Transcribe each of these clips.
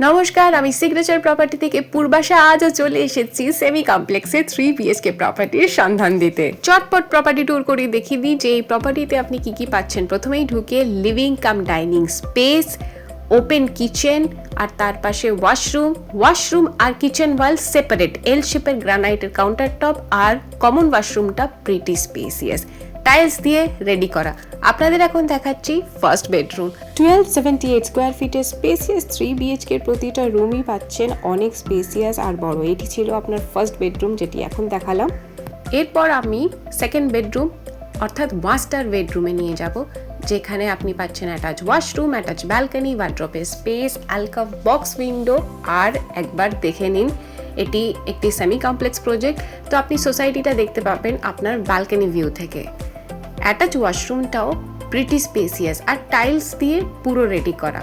নমস্কার, আমি signature property থেকে পূর্বাশা আজও চলে এসেছি সেমি কমপ্লেক্সে 3 BHK প্রপার্টির সন্ধান দিতে। চটপট প্রপার্টি ট্যুর করে দেখিয়ে দিই যে এই প্রপার্টিতে আপনি কি কি পাচ্ছেন। প্রথমেই ঢুকে living cum dining space, open kitchen আর তার পাশে ওয়াশরুম আর কিচেন ওয়াল সেপারেট, এল শেপের গ্রানাইটের কাউন্টার টপ আর কমন ওয়াশরুমটা প্রিটি স্পেসিয়াস, টাইলস দিয়ে রেডি করা। আপনাদের এখন দেখাচ্ছি ফার্স্ট বেডরুম। 1278 স্কোয়ার ফিটের স্পেসিয়াস 3 BHK এর প্রতিটা রুমই পাচ্ছেন অনেক স্পেসিয়াস আর বড়। এটি ছিল আপনার ফার্স্ট বেডরুম, যেটি এখন দেখালাম। এরপর আমি সেকেন্ড বেডরুম অর্থাৎ মাস্টার বেডরুমে নিয়ে যাব, যেখানে আপনি পাচ্ছেন অ্যাটাচ ওয়াশরুম, অ্যাটাচ ব্যালকনি, ওয়ার্ড্রপের স্পেস, আলকাভ বক্স উইন্ডো। আর একবার দেখে নিন, এটি একটি সেমি কমপ্লেক্স প্রজেক্ট, তো আপনি সোসাইটিটা দেখতে পাবেন আপনার ব্যালকনি ভিউ থেকে। অ্যাটাচ ওয়াশরুমটাও প্রিটি স্পেসিয়াস আর টাইলস দিয়ে পুরো রেডি করা।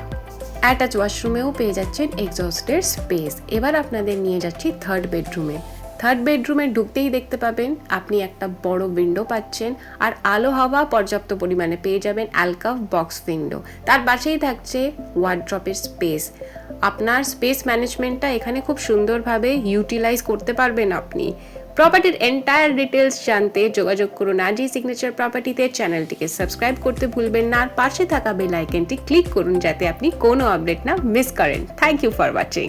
অ্যাটাচ ওয়াশরুমেও পেয়ে যাচ্ছেন এক্সস্টের স্পেস। এবার আপনাদের নিয়ে যাচ্ছি থার্ড বেডরুমে। থার্ড বেডরুমে ঢুকতেই দেখতে পাবেন আপনি একটা বড় উইন্ডো পাচ্ছেন আর আলো হাওয়া পর্যাপ্ত পরিমাণে পেয়ে যাবেন আলকাভ বক্স উইন্ডো। তার পাশেই থাকছে ওয়ার্ড্রপের স্পেস। আপনার স্পেস ম্যানেজমেন্টটা এখানে খুব সুন্দরভাবে ইউটিলাইজ করতে পারবেন আপনি। প্রপার্টির এন্টায়ার ডিটেলস জানতে যোগাযোগ করুন আজই সিগনেচার প্রপার্টিতে। চ্যানেলটিকে সাবস্ক্রাইব করতে ভুলবেন না আর পাশে থাকা বেল আইকনটি ক্লিক করুন যাতে আপনি কোনো আপডেট না মিস করেন। Thank you for watching.